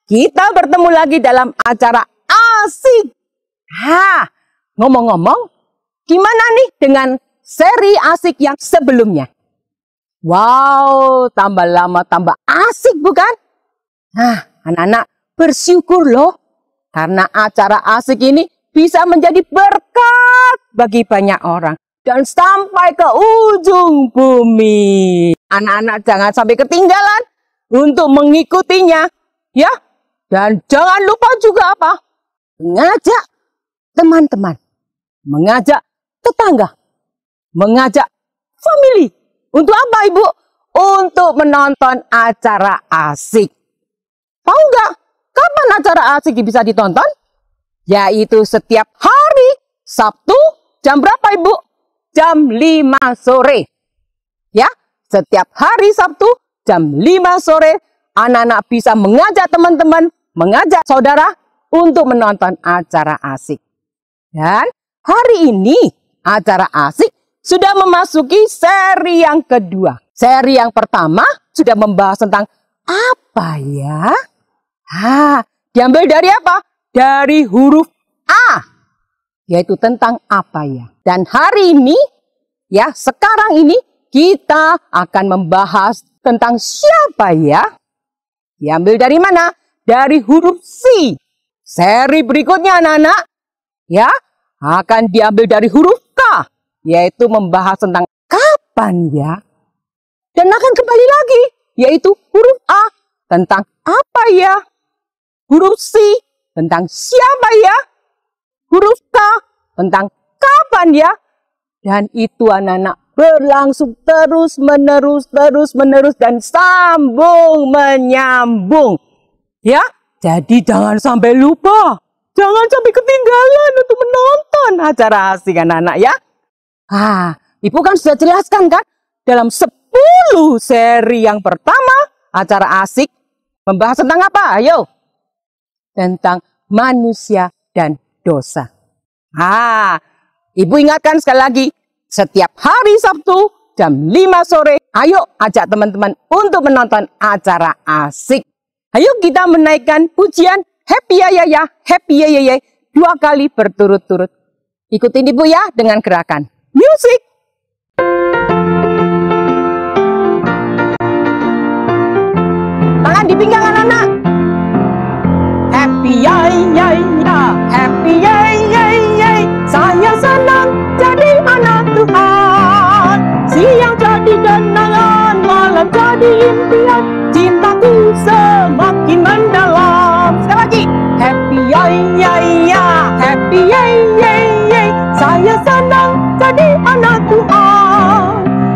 kita bertemu lagi dalam acara asik. Ngomong-ngomong, gimana nih dengan seri asik yang sebelumnya? Wow, tambah lama tambah asik bukan? Nah, anak-anak bersyukur loh. Karena acara asik ini bisa menjadi berkat bagi banyak orang. Dan sampai ke ujung bumi. Anak-anak jangan sampai ketinggalan untuk mengikutinya. Ya, dan jangan lupa juga apa? Mengajak teman-teman. Mengajak tetangga. Mengajak family. Untuk apa, Ibu? Untuk menonton acara asik. Tahu nggak kapan acara asik bisa ditonton? Yaitu setiap hari Sabtu jam berapa, Ibu? Jam 5 sore. Ya, setiap hari Sabtu jam 5 sore anak-anak bisa mengajak teman-teman, mengajak saudara untuk menonton acara asik. Dan hari ini acara asik sudah memasuki seri yang kedua. Seri yang pertama sudah membahas tentang apa ya? Diambil dari apa? Dari huruf A. Yaitu tentang apa ya. Dan hari ini, ya sekarang ini kita akan membahas tentang siapa ya. Diambil dari mana? Dari huruf C. Seri berikutnya anak-anak, ya akan diambil dari huruf K. Yaitu membahas tentang kapan ya. Dan akan kembali lagi, yaitu huruf A tentang apa ya. Huruf C tentang siapa ya. Huruf K tentang kapan ya. Dan itu anak-anak berlangsung terus-menerus dan sambung menyambung. Ya, jadi jangan sampai lupa. Jangan sampai ketinggalan untuk menonton acara asik anak-anak ya. Ibu kan sudah jelaskan kan, dalam 10 seri yang pertama, acara asik membahas tentang apa? Ayo. Tentang manusia dan dosa. Ibu ingatkan sekali lagi, setiap hari Sabtu jam 5 sore, ayo ajak teman-teman untuk menonton acara asik. Ayo kita menaikkan pujian Happy Ya Ya Ya, Happy Ya Ya Ya 2 kali berturut-turut. Ikutin Ibu ya dengan gerakan musik. Tangan di pinggang anak-anak. Happy Ya Ya Ya, Happy Ya Ya Ya. Saya senang jadi anak Tuhan. Siang jadi kenangan, malam jadi impian. Cintaku semakin mendalam. Sekali lagi. Happy Ya Ya Ya, Happy Ya Ya Ya. Saya senang jadi anak Tuhan.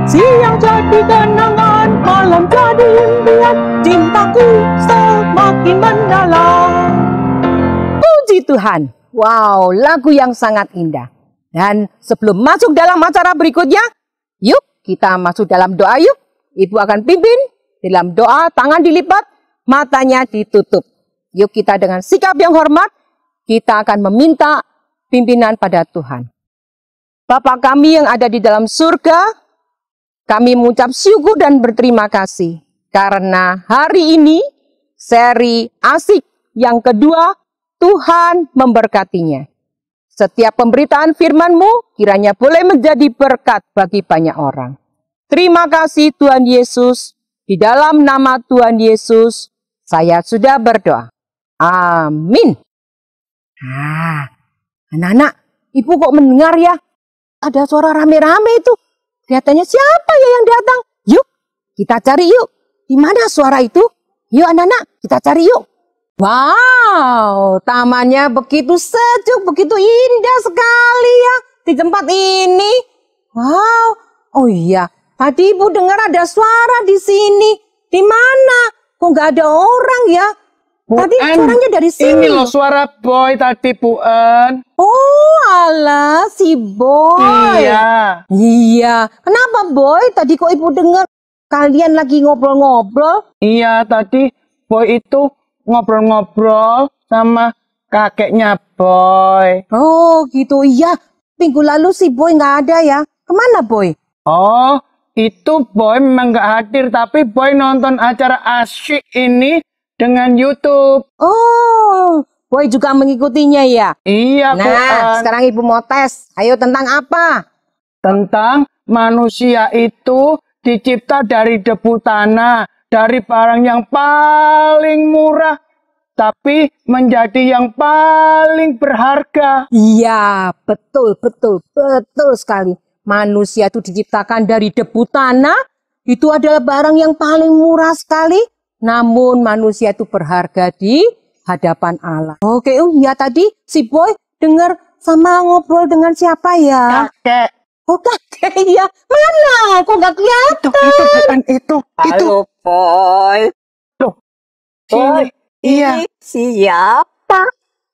Siang jadi kenangan, malam jadi impian. Cintaku semakin mendalam. Puji Tuhan. Wow, lagu yang sangat indah. Dan sebelum masuk dalam acara berikutnya, yuk kita masuk dalam doa yuk. Ibu akan pimpin dalam doa, tangan dilipat, matanya ditutup. Yuk kita dengan sikap yang hormat, kita akan meminta pimpinan pada Tuhan. Bapa kami yang ada di dalam surga, kami mengucap syukur dan berterima kasih. Karena hari ini, seri asik yang kedua, Tuhan memberkatinya. Setiap pemberitaan firman-Mu kiranya boleh menjadi berkat bagi banyak orang. Terima kasih Tuhan Yesus. Di dalam nama Tuhan Yesus, saya sudah berdoa. Amin. Anak-anak, Ibu kok mendengar ya? Ada suara rame-rame itu. Kelihatannya siapa ya yang datang? Yuk, kita cari yuk. Di mana suara itu? Yuk anak-anak, kita cari yuk. Wow, tamannya begitu sejuk, begitu indah sekali ya di tempat ini. Wow, oh iya, tadi Ibu dengar ada suara di sini. Di mana? Kok nggak ada orang ya? Tadi suaranya dari sini. Ini loh suara Boy tadi, Bu En. Oh, alah si Boy. Iya. Kenapa Boy? Tadi kok Ibu dengar kalian lagi ngobrol-ngobrol? Iya, tadi Boy itu ngobrol-ngobrol sama kakeknya Boy. Oh gitu, iya. Minggu lalu si Boy nggak ada ya. Kemana Boy? Oh, itu Boy memang nggak hadir. Tapi Boy nonton acara asyik ini dengan YouTube. Oh, Boy juga mengikutinya ya? Iya, Bu Nah, En. sekarang Ibu mau tes. Ayo, tentang apa? Tentang manusia itu dicipta dari debu tanah, dari barang yang paling murah, tapi menjadi yang paling berharga. Iya, betul, betul, betul sekali. Manusia itu diciptakan dari debu tanah. Itu adalah barang yang paling murah sekali. Namun manusia itu berharga di hadapan Allah. Oke, oh iya tadi si Boy dengar sama ngobrol dengan siapa ya? Kakek. Oh kakek ya. Mana? Kok gak kelihatan? Itu bukan itu. Halo, Boy. Loh. Boy, Iya. ini siapa?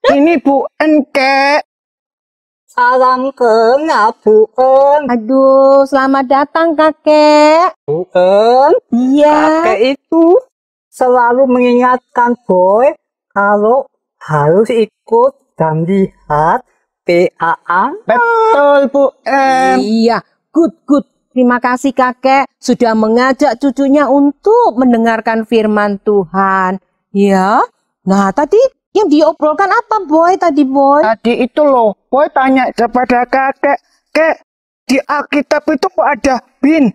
Ini Bu En, Kek. Salam kenal, Bu En. Aduh, selamat datang kakek. Bu En, Iya. kakek itu selalu mengingatkan Boy kalau harus ikut dan lihat PAA. Betul, Bu En. Iya, good, good. Terima kasih kakek sudah mengajak cucunya untuk mendengarkan firman Tuhan. Ya, nah tadi yang diobrolkan apa Boy tadi Boy? Tadi itu loh, Boy tanya kepada kakek, Kek, di Alkitab itu kok ada bin.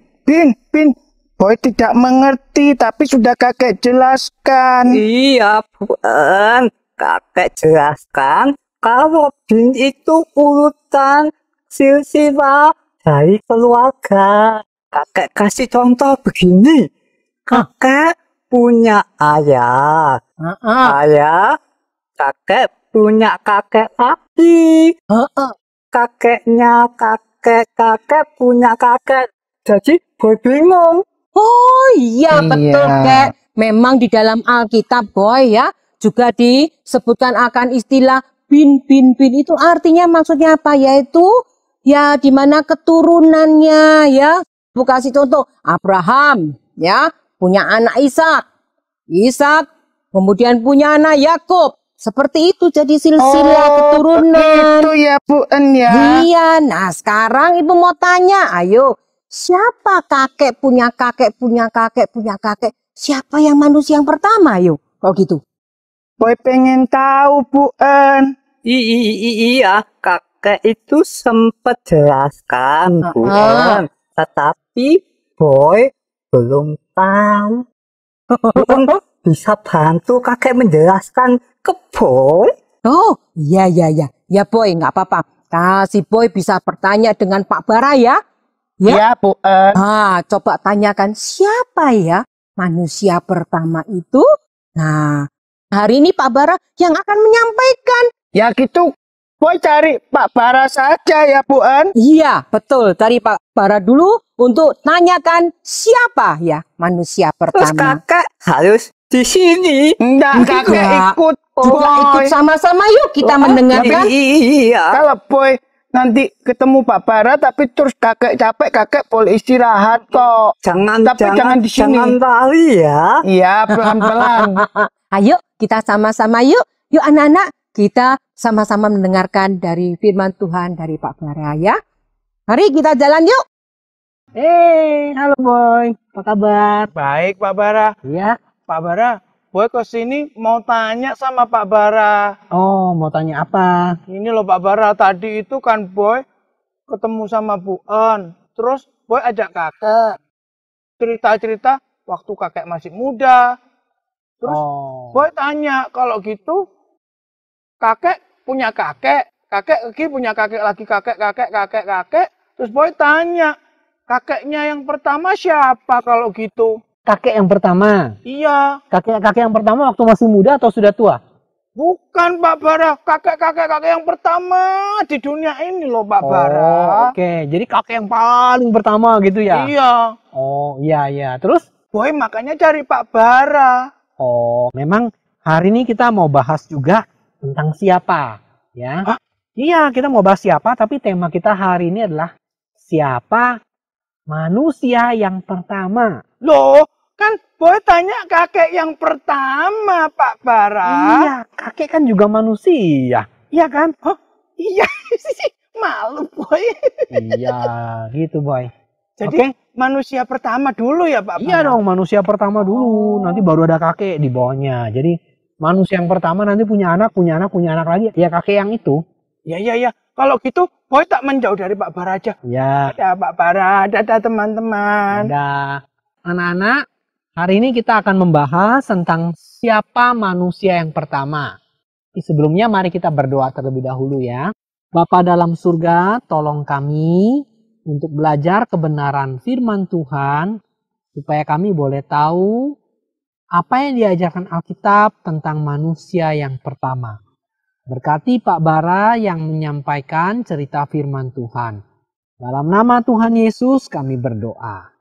Boy tidak mengerti, tapi sudah kakek jelaskan. Iya, Bu En. Kakek jelaskan kalau bin itu urutan silsilah dari keluarga. Kakek kasih contoh begini. Kakek punya ayah. Ayah, kakek punya kakek lagi. Kakeknya kakek punya kakek. Jadi Boy bingung. Oh iya betul Iya. kek. Memang di dalam Alkitab Boy ya juga disebutkan akan istilah bin itu artinya maksudnya apa? Yaitu ya di mana keturunannya ya. Bu kasih contoh Abraham ya punya anak Ishak kemudian punya anak Yakub. Seperti itu jadi silsilah keturunan. Itu ya, Bu En ya. Iya, nah sekarang Ibu mau tanya, ayo siapa kakek punya kakek? Siapa yang manusia yang pertama, ayo? Kok gitu? Boy pengen tahu, Bu En. Iya, kakek itu sempat jelaskan, Bu En. Tetapi Boy belum tahu. Bu En bisa bantu kakek menjelaskan ke Boy? Oh, iya. Ya Boy, nggak apa-apa. Si Boy bisa bertanya dengan Pak Bara ya. Ya, Bu En. Coba tanyakan siapa ya manusia pertama itu? Nah, hari ini Pak Bara yang akan menyampaikan. Ya gitu, Boy cari Pak Bara saja ya, Bu En. Iya, betul. Dari Pak Bara dulu untuk tanyakan siapa ya manusia Terus pertama. kakek harus di sini. Enggak, kakek Enggak. ikut, Juga ikut Boy. sama-sama yuk kita mendengarkan. Iya. Kalau Boy nanti ketemu Pak Bara tapi terus kakek capek, kakek boleh istirahat kok. Jangan di sini. jangan lari ya. Iya, pelan-pelan. Ayo kita sama-sama yuk. Yuk anak-anak kita sama-sama mendengarkan dari firman Tuhan dari Pak Bara ya. Mari kita jalan yuk. Halo Boy, apa kabar? Baik, Pak Bara. Iya. Pak Bara, Boy ke sini mau tanya sama Pak Bara. Oh, mau tanya apa? Ini loh Pak Bara, tadi itu kan Boy ketemu sama Bu En. Terus Boy ajak kakek. Cerita-cerita waktu kakek masih muda. Terus Oh, Boy tanya, kalau gitu kakek punya kakek lagi punya kakek lagi, kakek. Terus Boy tanya, kakeknya yang pertama siapa kalau gitu? kakek yang pertama. Iya, Kakek yang pertama waktu masih muda atau sudah tua? bukan Pak Bara, kakek yang pertama di dunia ini loh Pak Bara. Oh, oke. Jadi kakek yang paling pertama gitu ya? Iya, Oh, iya. Terus? Boy makanya cari Pak Bara. Oh, memang hari ini kita mau bahas juga tentang siapa, ya? Hah? Iya, kita mau bahas siapa, tapi tema kita hari ini adalah siapa manusia yang pertama. Loh, kan Boy tanya kakek yang pertama Pak Bara. Iya, kakek kan juga manusia. Iya kan? Iya, malu Boy. Iya, gitu Boy. Jadi Oke? manusia pertama dulu ya Pak Iya Bara? dong, manusia pertama dulu, nanti baru ada kakek di bawahnya. Jadi manusia yang pertama nanti punya anak, punya anak, punya anak lagi. Ya kakek yang itu. Ya. Kalau gitu, Boy tak menjauh dari Pak Bara aja. Ya, Dadah Pak Bara, dadah teman-teman. ada. Anak-anak, hari ini kita akan membahas tentang siapa manusia yang pertama. Tapi sebelumnya mari kita berdoa terlebih dahulu ya. Bapa dalam surga, tolong kami untuk belajar kebenaran firman Tuhan, supaya kami boleh tahu apa yang diajarkan Alkitab tentang manusia yang pertama. Berkati Pak Bara yang menyampaikan cerita firman Tuhan. Dalam nama Tuhan Yesus kami berdoa.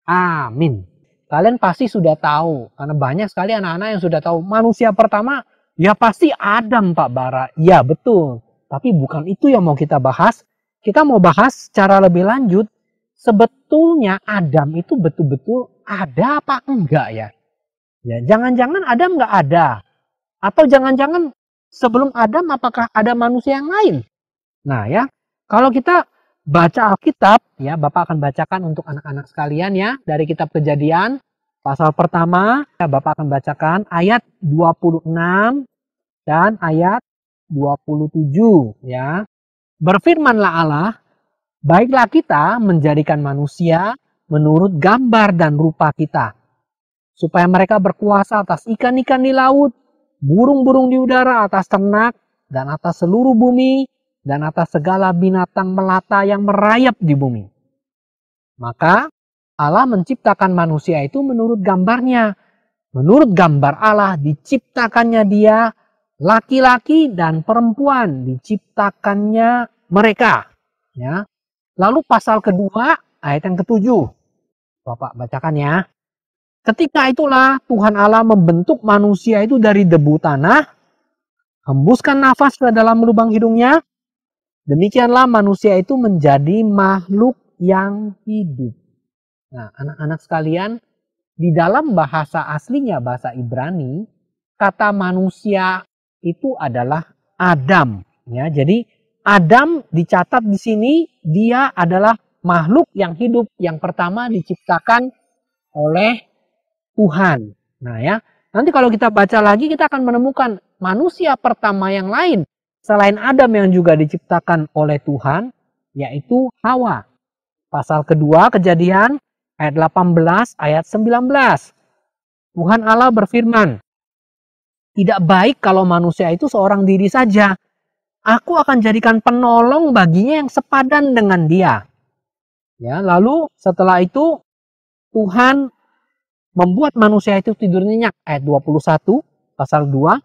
Amin. Kalian pasti sudah tahu, karena banyak sekali anak-anak yang sudah tahu manusia pertama ya pasti Adam Pak Bara. Ya betul, tapi bukan itu yang mau kita bahas. Kita mau bahas secara lebih lanjut, sebetulnya Adam itu betul-betul ada apa enggak ya? Ya, jangan-jangan Adam enggak ada. Atau jangan-jangan sebelum Adam apakah ada manusia yang lain? Nah ya, kalau kita baca Alkitab, ya Bapak akan bacakan untuk anak-anak sekalian ya, dari kitab Kejadian, pasal pertama, ya, Bapak akan bacakan ayat 26 dan ayat 27 ya. Berfirmanlah Allah, baiklah kita menjadikan manusia menurut gambar dan rupa kita, supaya mereka berkuasa atas ikan-ikan di laut, burung-burung di udara, atas ternak, dan atas seluruh bumi, dan atas segala binatang melata yang merayap di bumi. Maka Allah menciptakan manusia itu menurut gambarnya. Menurut gambar Allah diciptakannya dia, laki-laki dan perempuan diciptakannya mereka. Ya. Lalu pasal kedua ayat yang ketujuh. Bapak bacakan ya. Ketika itulah Tuhan Allah membentuk manusia itu dari debu tanah, hembuskan nafas ke dalam lubang hidungnya. Demikianlah manusia itu menjadi makhluk yang hidup. Nah, anak-anak sekalian, di dalam bahasa aslinya, bahasa Ibrani, kata manusia itu adalah Adam. Ya, jadi Adam dicatat di sini, dia adalah makhluk yang hidup yang pertama diciptakan oleh Tuhan. Nah ya, nanti kalau kita baca lagi kita akan menemukan manusia pertama yang lain selain Adam yang juga diciptakan oleh Tuhan, yaitu Hawa. Pasal kedua Kejadian ayat 18 ayat 19. Tuhan Allah berfirman, tidak baik kalau manusia itu seorang diri saja. Aku akan jadikan penolong baginya yang sepadan dengan dia. Ya, lalu setelah itu Tuhan membuat manusia itu tidur nyenyak. Ayat 21 pasal 2.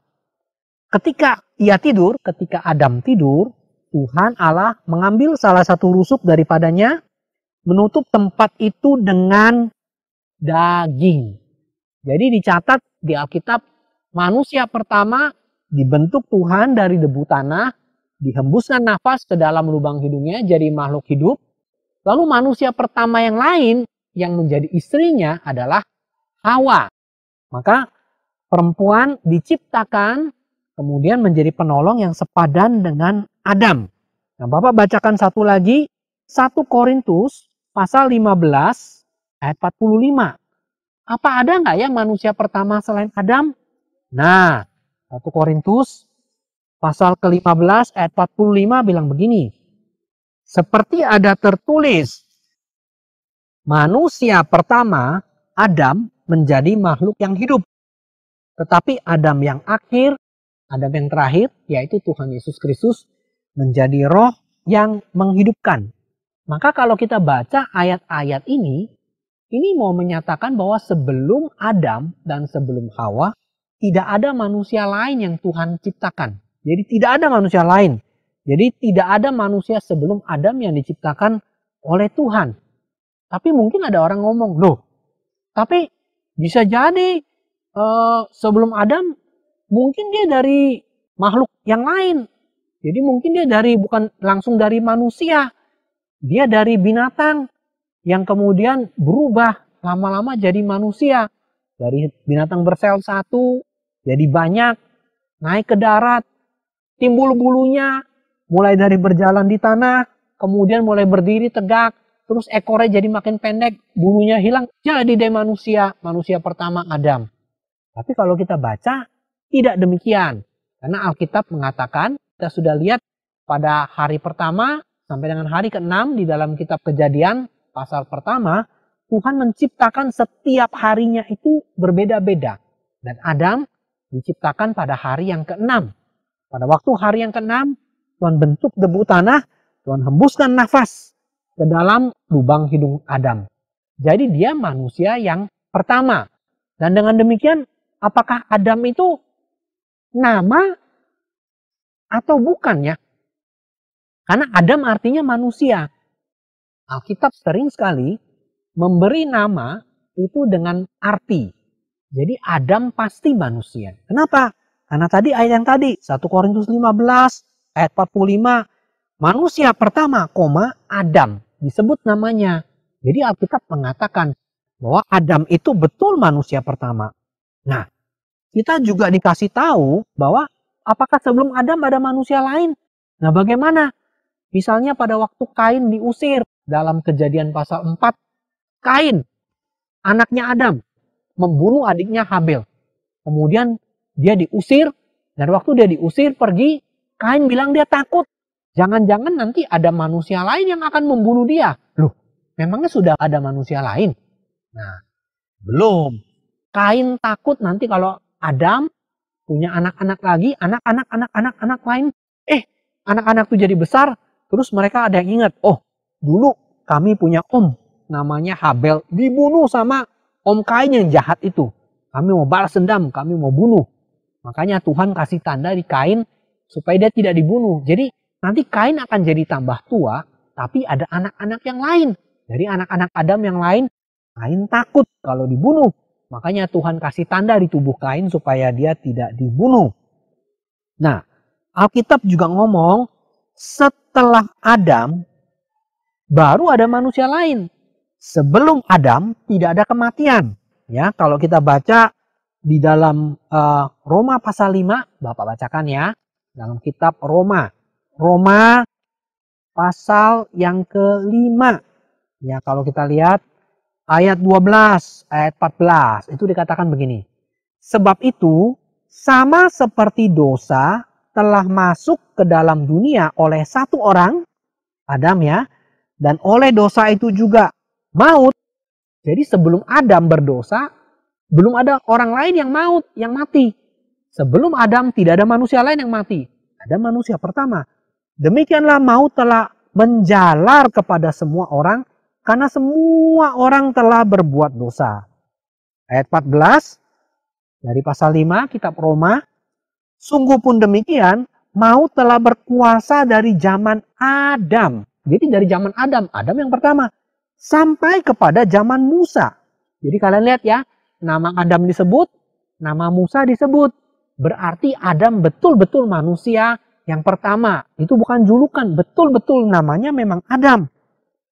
Ketika ia tidur, ketika Adam tidur, Tuhan Allah mengambil salah satu rusuk daripadanya, menutup tempat itu dengan daging. Jadi dicatat di Alkitab, manusia pertama dibentuk Tuhan dari debu tanah, dihembuskan nafas ke dalam lubang hidungnya jadi makhluk hidup. Lalu manusia pertama yang lain yang menjadi istrinya adalah Hawa. Maka perempuan diciptakan kemudian menjadi penolong yang sepadan dengan Adam. Nah, Bapak bacakan satu lagi, 1 Korintus pasal 15 ayat 45. Apa ada nggak ya manusia pertama selain Adam? Nah, 1 Korintus pasal ke-15 ayat 45 bilang begini. Seperti ada tertulis, manusia pertama, Adam, menjadi makhluk yang hidup. Tetapi Adam yang akhir, Adam yang terakhir, yaitu Tuhan Yesus Kristus, menjadi roh yang menghidupkan. Maka kalau kita baca ayat-ayat ini mau menyatakan bahwa sebelum Adam dan sebelum Hawa, tidak ada manusia lain yang Tuhan ciptakan. Jadi tidak ada manusia lain. Jadi tidak ada manusia sebelum Adam yang diciptakan oleh Tuhan. Tapi mungkin ada orang ngomong, loh, tapi bisa jadi sebelum Adam mungkin dia dari makhluk yang lain. Jadi mungkin dia bukan langsung dari manusia. Dia dari binatang yang kemudian berubah lama-lama jadi manusia. Dari binatang bersel satu, jadi banyak, naik ke darat, timbul bulunya, mulai dari berjalan di tanah, kemudian mulai berdiri tegak, terus ekornya jadi makin pendek, bulunya hilang, jadi deh manusia pertama Adam. Tapi kalau kita baca, tidak demikian. Karena Alkitab mengatakan, kita sudah lihat pada hari pertama sampai dengan hari ke-6 di dalam kitab Kejadian pasal pertama, Tuhan menciptakan setiap harinya itu berbeda-beda. Dan Adam diciptakan pada hari yang ke-6. Pada waktu hari yang ke-6, Tuhan bentuk debu tanah, Tuhan hembuskan nafas ke dalam lubang hidung Adam. Jadi dia manusia yang pertama. Dan dengan demikian, apakah Adam itu nama atau bukan ya? Karena Adam artinya manusia. Alkitab sering sekali memberi nama itu dengan arti. Jadi Adam pasti manusia. Kenapa? Karena tadi ayat yang tadi, 1 Korintus 15 ayat 45, manusia pertama, Adam, disebut namanya. Jadi Alkitab mengatakan bahwa Adam itu betul manusia pertama. Nah, kita juga dikasih tahu bahwa apakah sebelum Adam ada manusia lain? Nah, bagaimana? Misalnya pada waktu Kain diusir dalam Kejadian pasal 4, Kain, anaknya Adam, membunuh adiknya Habel. Kemudian dia diusir, dan waktu dia diusir pergi, Kain bilang dia takut. Jangan-jangan nanti ada manusia lain yang akan membunuh dia. Loh, memangnya sudah ada manusia lain? Nah, belum. Kain takut nanti kalau Adam punya anak-anak lagi, anak-anak lain. Anak-anak itu jadi besar, terus mereka ada yang ingat, oh dulu kami punya om, namanya Habel, dibunuh sama om Kain yang jahat itu. Kami mau balas dendam, kami mau bunuh. Makanya Tuhan kasih tanda di Kain supaya dia tidak dibunuh. Jadi nanti Kain akan jadi tambah tua, tapi ada anak-anak yang lain. Jadi anak-anak Adam yang lain, Kain takut kalau dibunuh. Makanya Tuhan kasih tanda di tubuh Kain supaya dia tidak dibunuh. Nah, Alkitab juga ngomong, setelah Adam, baru ada manusia lain. Sebelum Adam tidak ada kematian. Ya, kalau kita baca di dalam Roma pasal 5, Bapak bacakan ya, dalam kitab Roma. Roma pasal yang ke-5. Ya, kalau kita lihat ayat 12, ayat 14, itu dikatakan begini. Sebab itu, sama seperti dosa telah masuk ke dalam dunia oleh satu orang, Adam ya, dan oleh dosa itu juga maut. Jadi sebelum Adam berdosa, belum ada orang lain yang maut, yang mati. Sebelum Adam tidak ada manusia lain yang mati. Ada manusia pertama. Demikianlah maut telah menjalar kepada semua orang, karena semua orang telah berbuat dosa. Ayat 14 dari pasal 5 kitab Roma. Sungguh pun demikian, maut telah berkuasa dari zaman Adam. Jadi dari zaman Adam yang pertama, sampai kepada zaman Musa. Jadi kalian lihat ya, nama Adam disebut, nama Musa disebut. Berarti Adam betul-betul manusia yang pertama. Itu bukan julukan, betul-betul namanya memang Adam.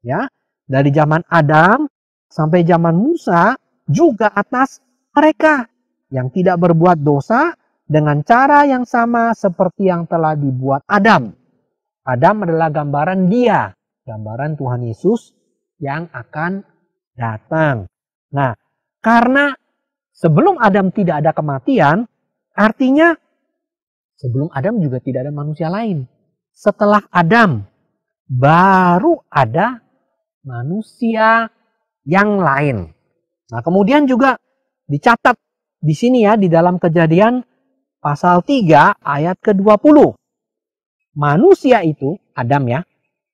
Ya, dari zaman Adam sampai zaman Musa juga atas mereka yang tidak berbuat dosa, dengan cara yang sama seperti yang telah dibuat Adam. Adam adalah gambaran dia, gambaran Tuhan Yesus yang akan datang. Nah, karena sebelum Adam tidak ada kematian, artinya sebelum Adam juga tidak ada manusia lain. Setelah Adam, baru ada manusia yang lain. Nah, kemudian juga dicatat di sini ya, di dalam Kejadian pasal 3 ayat ke-20. Manusia itu, Adam ya,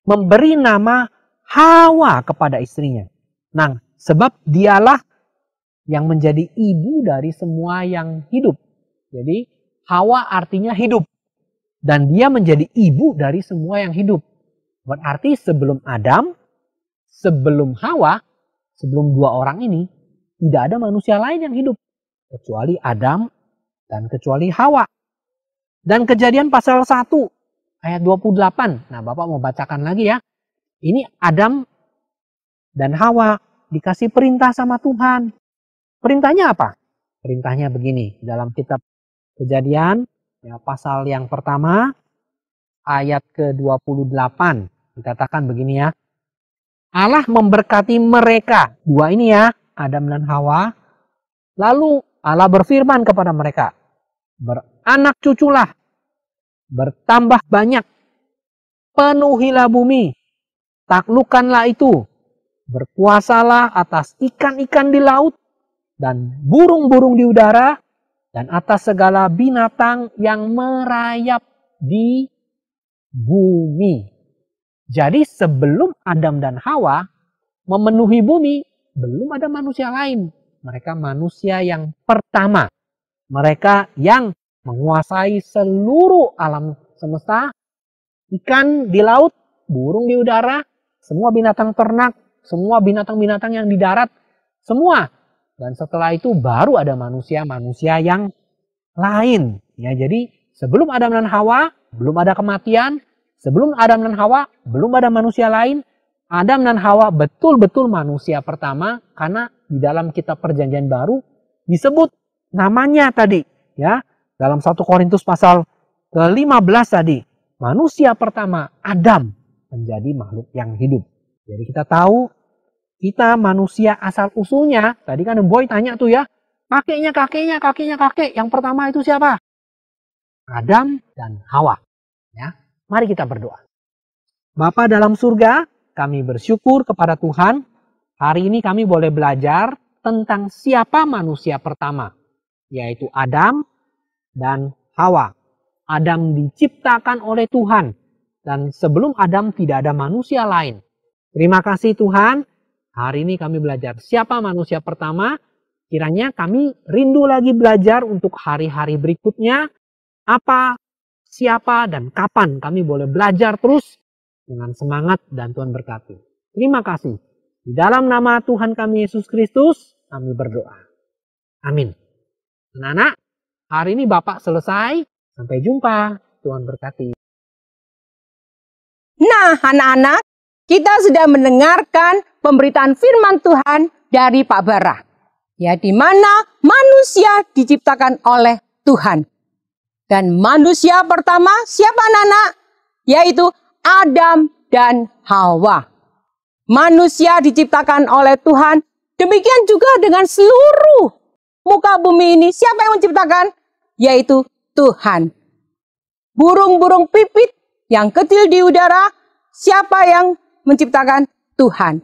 memberi nama Hawa kepada istrinya. Nah, sebab dialah yang menjadi ibu dari semua yang hidup. Jadi Hawa artinya hidup. Dan dia menjadi ibu dari semua yang hidup. Berarti sebelum Adam, sebelum Hawa, sebelum dua orang ini, tidak ada manusia lain yang hidup. Kecuali Adam dan kecuali Hawa. Dan Kejadian pasal 1 ayat 28. Nah, Bapak mau bacakan lagi ya. Ini Adam dan Hawa dikasih perintah sama Tuhan. Perintahnya apa? Perintahnya begini. Dalam kitab Kejadian ya, pasal yang pertama ayat ke-28 dikatakan begini ya. Allah memberkati mereka. Dua ini ya, Adam dan Hawa. Lalu Allah berfirman kepada mereka, beranak cuculah, bertambah banyak, penuhilah bumi, taklukkanlah itu, berkuasalah atas ikan-ikan di laut, dan burung-burung di udara, dan atas segala binatang yang merayap di bumi. Jadi sebelum Adam dan Hawa memenuhi bumi, belum ada manusia lain. Mereka manusia yang pertama. Mereka yang menguasai seluruh alam semesta, ikan di laut, burung di udara, semua binatang ternak, semua binatang-binatang yang di darat, semua. Dan setelah itu baru ada manusia-manusia yang lain. Ya, jadi sebelum Adam dan Hawa belum ada kematian, sebelum Adam dan Hawa belum ada manusia lain. Adam dan Hawa betul-betul manusia pertama, karena di dalam kitab Perjanjian Baru disebut namanya tadi, ya. Dalam 1 Korintus pasal ke-15 tadi, manusia pertama Adam menjadi makhluk yang hidup. Jadi kita tahu kita manusia asal usulnya, tadi kan Boy tanya tuh ya, kakek. Yang pertama itu siapa? Adam dan Hawa. Ya, mari kita berdoa. Bapa dalam surga, kami bersyukur kepada Tuhan. Hari ini kami boleh belajar tentang siapa manusia pertama, yaitu Adam dan Hawa. Adam diciptakan oleh Tuhan, dan sebelum Adam tidak ada manusia lain. Terima kasih Tuhan. Hari ini kami belajar siapa manusia pertama. Kiranya kami rindu lagi belajar untuk hari-hari berikutnya. Apa, siapa, dan kapan kami boleh belajar terus dengan semangat, dan Tuhan berkati. Terima kasih. Di dalam nama Tuhan kami Yesus Kristus, kami berdoa. Amin. Anak-anak, hari ini Bapak selesai. Sampai jumpa. Tuhan berkati. Nah, anak-anak, kita sudah mendengarkan pemberitaan firman Tuhan dari Pak Bara. Ya, di mana manusia diciptakan oleh Tuhan. Dan manusia pertama siapa anak-anak? Yaitu Adam dan Hawa. Manusia diciptakan oleh Tuhan. Demikian juga dengan seluruh muka bumi ini. Siapa yang menciptakan? Yaitu Tuhan. Burung-burung pipit yang kecil di udara, siapa yang menciptakan? Tuhan.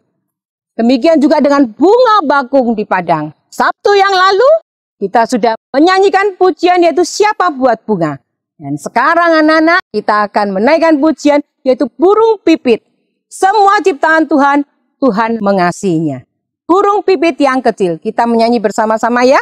Demikian juga dengan bunga bakung di padang. Sabtu yang lalu kita sudah menyanyikan pujian yaitu siapa buat bunga. Dan sekarang anak-anak kita akan menaikkan pujian yaitu burung pipit. Semua ciptaan Tuhan, Tuhan mengasihinya. Burung pipit yang kecil. Kita menyanyi bersama-sama ya.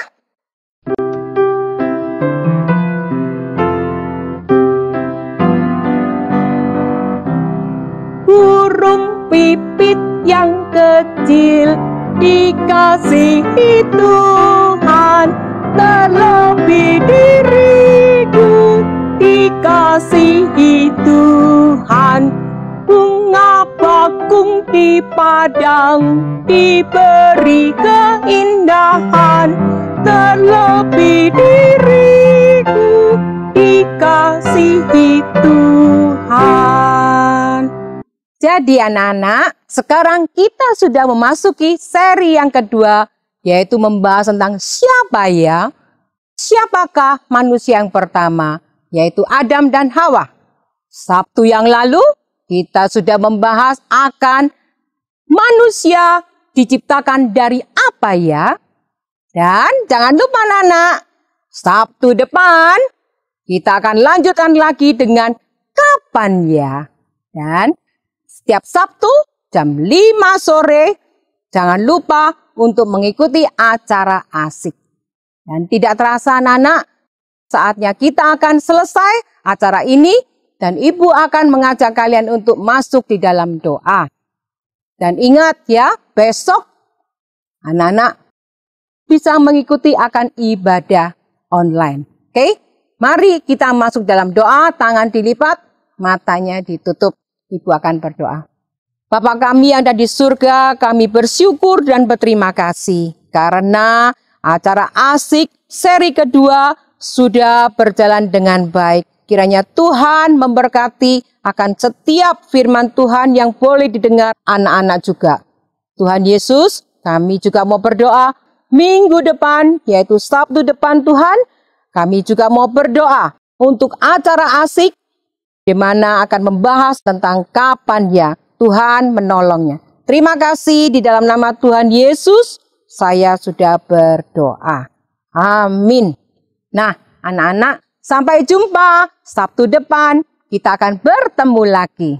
Burung pipit yang kecil dikasihi Tuhan, terlebih diriku dikasihi Tuhan. Bunga bakung di padang diberi keindahan, terlebih diriku dikasihi Tuhan. Jadi anak-anak, sekarang kita sudah memasuki seri yang kedua, yaitu membahas tentang siapa ya? Siapakah manusia yang pertama? Yaitu Adam dan Hawa. Sabtu yang lalu, kita sudah membahas akan manusia diciptakan dari apa ya? Dan jangan lupa anak-anak, Sabtu depan kita akan lanjutkan lagi dengan kapan ya? Dan setiap Sabtu jam 5 sore, jangan lupa untuk mengikuti acara asik. Dan tidak terasa anak-anak, saatnya kita akan selesai acara ini dan Ibu akan mengajak kalian untuk masuk di dalam doa. Dan ingat ya, besok anak-anak bisa mengikuti akan ibadah online. Oke? Mari kita masuk dalam doa, tangan dilipat, matanya ditutup. Ibu akan berdoa. Bapa kami yang ada di surga, kami bersyukur dan berterima kasih karena acara asik seri kedua sudah berjalan dengan baik. Kiranya Tuhan memberkati akan setiap firman Tuhan yang boleh didengar anak-anak juga. Tuhan Yesus, kami juga mau berdoa minggu depan, yaitu Sabtu depan Tuhan. Kami juga mau berdoa untuk acara asik, di mana akan membahas tentang kapan ya Tuhan menolongnya. Terima kasih, di dalam nama Tuhan Yesus, saya sudah berdoa. Amin. Nah, anak-anak, sampai jumpa Sabtu depan, kita akan bertemu lagi.